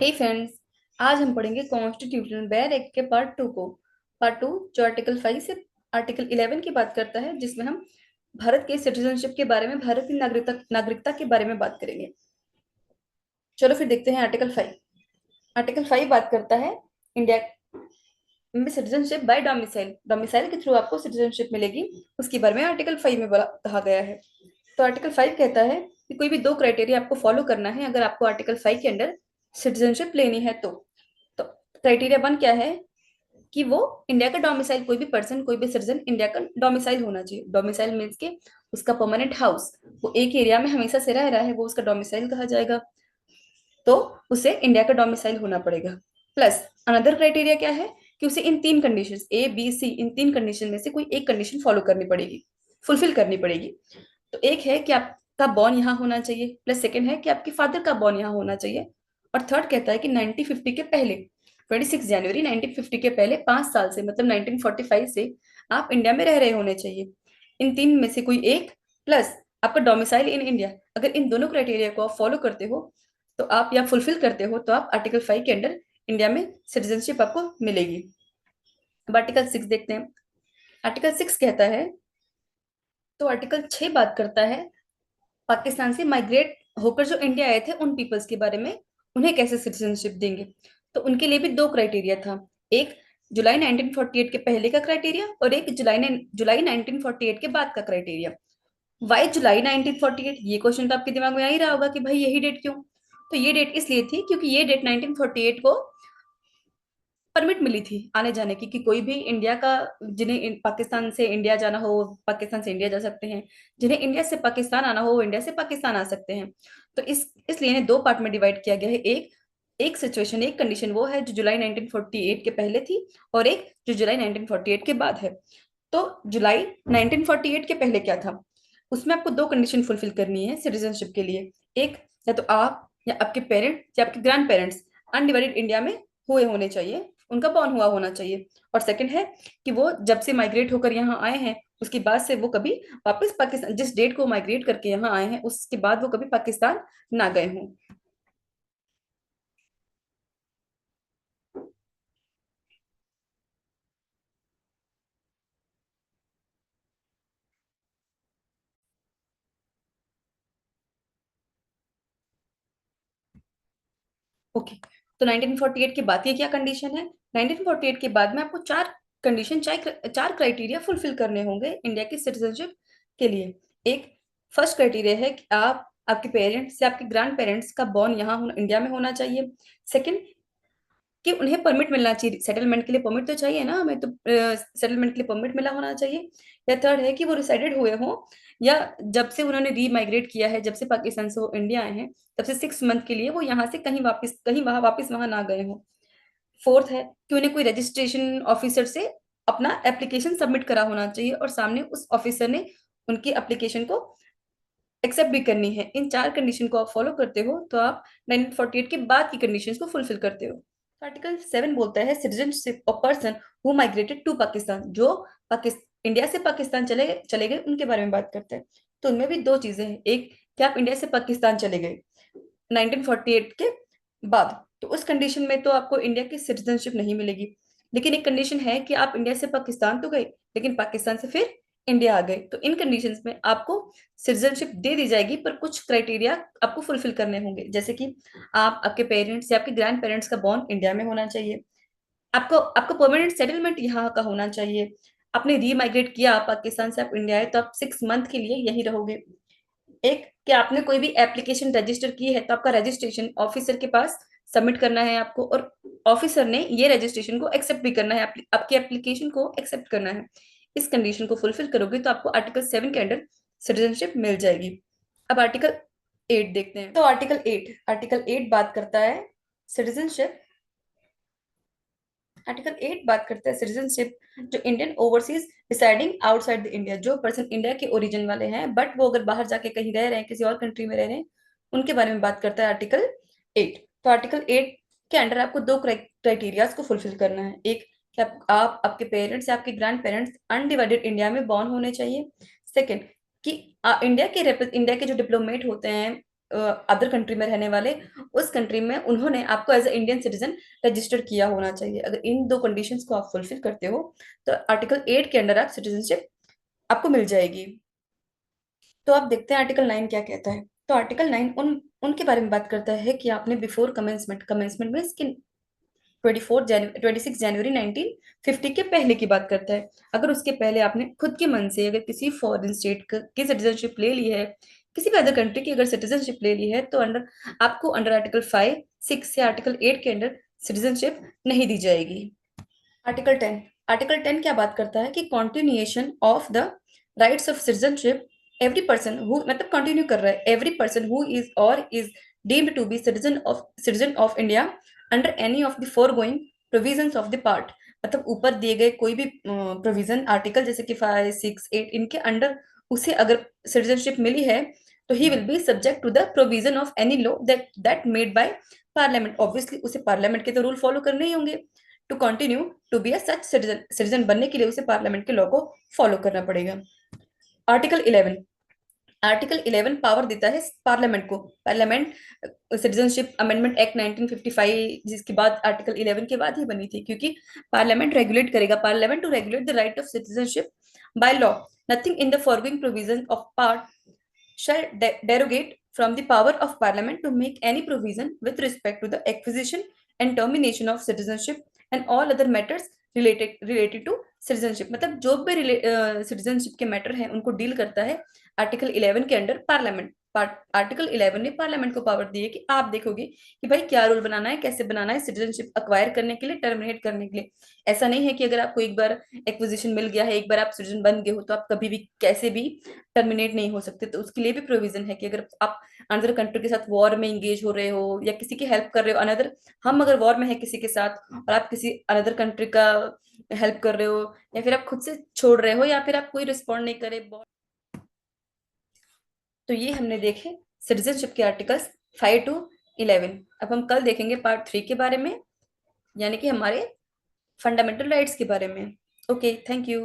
हे friends, आज हम पढ़ेंगे कॉन्स्टिट्यूशनल बेयर एक्ट के पार्ट 2 को। पार्ट 2 जो आर्टिकल 5 से आर्टिकल 11 की बात करता है, जिसमें हम भारत के सिटीजनशिप के बारे में, भारत की नागरिकता नागरिकता के बारे में बात करेंगे। चलो फिर देखते हैं आर्टिकल 5। आर्टिकल 5 बात करता है इंडिया में सिटीजनशिप बाय डोमिसाइल। डोमिसाइल के थ्रू आपको सिटीजनशिप मिलेगी, उसके बारे में आर्टिकल 5 में कहा गया है। तो आर्टिकल 5 कहता है कि कोई भी दो क्राइटेरिया आपको फॉलो करना है अगर आपको आर्टिकल 5 के अंडर सिटीजनशिप लेनी है तो क्राइटेरिया 1 क्या है कि वो इंडिया का डोमिसाइल, कोई भी पर्सन, कोई भी सिटीजन इंडिया का डोमिसाइल होना चाहिए। डोमिसाइल मीन्स के उसका परमानेंट हाउस, वो एक एरिया में हमेशा से रह रहा है, वो उसका डोमिसाइल कहा जाएगा। तो उसे इंडिया का डोमिसाइल होना पड़ेगा। प्लस अनदर क्राइटेरिया क्या है कि उसे इन तीन कंडीशंस A B C, इन तीन कंडीशन में से कोई एक कंडीशन फॉलो करनी पड़ेगी, फुलफिल करनी पड़ेगी। तो एक है कि आपका बॉर्न यहाँ होना चाहिए, प्लस सेकंड है कि आपके फादर का बॉर्न यहाँ होना चाहिए, और थर्ड कहता है कि 1950 के पहले, 26 जनवरी 1950 के पहले 5 साल से, मतलब 1945 से आप इंडिया में रह रहे होने चाहिए। इन तीन में से कोई एक, प्लस आपका डोमिसाइल इन इंडिया। अगर इन दोनों क्राइटेरिया को आप फॉलो करते हो तो आप, या फुलफिल करते हो तो आप आर्टिकल 5 के अंडर इंडिया में सिटीजनशिप आपको मिलेगी। अब आर्टिकल 6 देखते हैं। आर्टिकल 6 कहता है, तो आर्टिकल 6 बात करता है पाकिस्तान से माइग्रेट होकर जो इंडिया आए थे उन पीपल्स के बारे में, उन्हें कैसे सिटीजनशिप देंगे। तो उनके लिए भी दो क्राइटेरिया था, एक जुलाई 1948 के पहले का क्राइटेरिया और एक जुलाई 1948 के बाद का क्राइटेरिया। वाई जुलाई 1948, ये क्वेश्चन तो आपके दिमाग में आ ही रहा होगा कि भाई यही डेट क्यों। तो ये डेट इसलिए थी क्योंकि ये डेट 1948 को परमिट मिली थी आने जाने की, कि कोई भी इंडिया का, जिन्हें पाकिस्तान से इंडिया जाना हो वो पाकिस्तान से इंडिया जा सकते हैं, जिन्हें इंडिया से पाकिस्तान आना हो वो इंडिया से पाकिस्तान आ सकते हैं। तो इसलिए इन्हें दो पार्ट में डिवाइड किया गया है। एक एक सिचुएशन, एक कंडीशन वो है जो जुलाई 1948 के पहले थी, और एक जो जुलाई 1948 के बाद है। तो जुलाई 1948 के पहले क्या था, उसमें आपको दो कंडीशन फुलफिल करनी है सिटीजनशिप के लिए। एक, या तो आप या आपके पेरेंट्स या आपके ग्रैंड पेरेंट्स अनडिवाइडेड इंडिया में हुए होने चाहिए, उनका बॉर्न हुआ होना चाहिए। और सेकंड है कि वो जब से माइग्रेट होकर यहाँ आए हैं उसके बाद से वो कभी वापस पाकिस्तान, जिस डेट को माइग्रेट करके यहाँ आए हैं उसके बाद वो कभी पाकिस्तान ना गए हों। ओके, तो 1948 के बाद ये क्या कंडीशन है। 1948 के बाद में आपको चार कंडीशन, चार क्राइटेरिया फुलफिल करने होंगे इंडिया की सिटीजनशिप के लिए। एक, फर्स्ट क्राइटेरिया है कि आप, आपके पेरेंट्स या आपके ग्रैंड पेरेंट्स का बॉर्न यहाँ इंडिया में होना चाहिए। सेकंड, कि उन्हें परमिट मिलना चाहिए, सेटलमेंट के लिए परमिट तो चाहिए ना हमें, तो सेटलमेंट के लिए परमिट मिला होना चाहिए। या थर्ड है कि वो रिसाइडेड हुए हों, या जब से उन्होंने रीमाइग्रेट किया है, जब से पाकिस्तान से वो इंडिया आए हैं तब से 6 मंथ के लिए वो यहाँ से कहीं वहां वापस वहां ना गए हों। फोर्थ है कि उन्हें कोई रजिस्ट्रेशन ऑफिसर से अपना एप्लीकेशन सबमिट करा होना चाहिए और सामने उस ऑफिसर ने उनकी एप्लीकेशन को एक्सेप्ट भी करनी है। इन चार कंडीशन को आप फॉलो करते हो तो आप 1948 के बाद की कंडीशंस को फुलफिल करते हो। तो आर्टिकल 7 बोलता है citizenship of person who migrated to Pakistan, जो पाकिस्तान, इंडिया से पाकिस्तान चले गए उनके बारे में बात करते हैं। तो उनमें भी दो चीजें हैं, एक कि आप इंडिया से पाकिस्तान चले गए 1948 के बाद, तो उस कंडीशन में तो आपको इंडिया की सिटीजनशिप नहीं मिलेगी। लेकिन एक कंडीशन है कि आप इंडिया से पाकिस्तान तो गए, लेकिन पाकिस्तान से फिर इंडिया आ गए, तो इन कंडीशंस में आपको सिटीजनशिप दे दी जाएगी, पर कुछ क्राइटेरिया आपको फुलफिल करने होंगे। जैसे कि आप, आपके पेरेंट्स या आपके ग्रैंड पेरेंट्स का बॉर्न इंडिया में होना चाहिए, आपको आपका परमानेंट सेटलमेंट यहाँ का होना चाहिए, आपने रीमाइग्रेट किया पाकिस्तान से, आप इंडिया आए तो आप 6 मंथ के लिए यहीं रहोगे। एक, कि आपने कोई भी एप्लीकेशन रजिस्टर की है तो आपका रजिस्ट्रेशन ऑफिसर के पास सबमिट करना है आपको, और ऑफिसर ने ये रजिस्ट्रेशन को एक्सेप्ट भी करना है, आपकी एप्लीकेशन को एक्सेप्ट करना है। इस कंडीशन को फुलफिल करोगे तो आपको आर्टिकल 7 के अंडर सिटीजनशिप मिल जाएगी। अब आर्टिकल 8 देखते हैं। तो आर्टिकल 8 बात करता है सिटीजनशिप। आर्टिकल 8 बात करता है सिटीजनशिप, जो Indian overseas residing outside the India, जो पर्सन इंडिया के ओरिजिन वाले हैं बट वो अगर बाहर जाके कहीं रह रहे हैं, किसी और कंट्री में रह रहे हैं, उनके बारे में बात करता है आर्टिकल 8। तो आर्टिकल 8 के अंडर आपको दो क्राइटेरियाज को फुलफिल करना है। एक, कि आप आपके पेरेंट्स या आपके ग्रैंड पेरेंट्स अनडिवाइडेड इंडिया में बॉर्न होने चाहिए। सेकेंड, कि इंडिया के जो डिप्लोमेट होते हैं, अदर कंट्री में रहने वाले, उस कंट्री में उन्होंने आपको as a Indian citizen register किया होना चाहिए। अगर इन दो कंडीशंस को आप फुलफिल करते हो तो आर्टिकल 8 के अंडर आप सिटीजनशिप आपको मिल जाएगी। तो आप देखते हैं आर्टिकल 9 क्या कहता है। तो आर्टिकल 9 उनके बारे में बात करता है कि आपने बिफोर कमेंसमेंट, कमेंसमेंट में इसकी 26 जनवरी 1950 के पहले की बात करता है। अगर उसके पहले आपने खुद के मन से अगर किसी फॉरेन स्टेट की सिटीजनशिप ले ली है, किसी भी अदर कंट्री की अगर सिटीजनशिप ले ली है, तो अंडर आपको अंडर आर्टिकल 5, 6 या आर्टिकल 8 के अंडर सिटीजनशिप नहीं दी जाएगी। आर्टिकल 10, आर्टिकल 10 क्या बात करता है कि continuation of the rights of citizenship, every person who, मतलब कंटिन्यू कर रहा है, एवरी पर्सन हु इज और is deemed to be citizen of India under any of the foregoing provisions of the part. मतलब ऊपर दिए गए कोई भी प्रोविजन आर्टिकल जैसे कि 5, 6, 8 इनके अंडर उसे अगर सिटीजनशिप मिली है, तो he will be subject to the provision of any law that made by parliament. Obviously उसे पार्लियामेंट के तो रूल फॉलो करने ही होंगे। To continue to be a such citizen, citizen बनने के लिए उसे पार्लियामेंट के लॉ को फॉलो करना पड़ेगा। आर्टिकल 11, आर्टिकल 11 पावर देता है पार्लियामेंट को। पार्लियामेंट सिटीजनशिप अमेंडमेंट एक्ट 1955 जिसके बाद आर्टिकल 11 के बाद ही बनी थी, क्योंकि पार्लियामेंट रेगुलेट करेगा, parliament to regulate the right of citizenship by law, nothing in the foregoing provision of part shall derogate from the power of parliament to make any provision with respect to the acquisition and termination of citizenship and all other matters related to citizenship। मतलब जो भी citizenship के matter हैं उनको deal करता है article 11 के under parliament. Article 11 ने पार्लियामेंट को पावर दी है कि आप देखोगे कि भाई क्या रूल बनाना है, कैसे बनाना है सिटीजनशिप अक्वायर करने के लिए, टर्मिनेट करने के लिए। ऐसा नहीं है कि अगर आपको एक बार एक्विजिशन मिल गया है, एक बार आप सिटीजन बन गए हो, तो आप कभी भी कैसे भी टर्मिनेट नहीं हो सकते। तो उसके लिए भी प्रोविजन है कि अगर आप अनदर कंट्री के साथ वॉर में इंगेज हो रहे हो या किसी की हेल्प कर रहे हो, अनदर, हम अगर वॉर में है किसी के साथ और आप किसी अनदर कंट्री का हेल्प कर रहे हो, या फिर आप खुद से छोड़ रहे हो, या फिर आप कोई रिस्पॉन्ड नहीं करे, तो ये हमने देखे सिटीजनशिप के आर्टिकल्स 5 to 11। अब हम कल देखेंगे पार्ट 3 के बारे में, यानी कि हमारे फंडामेंटल राइट्स के बारे में। Okay, thank you.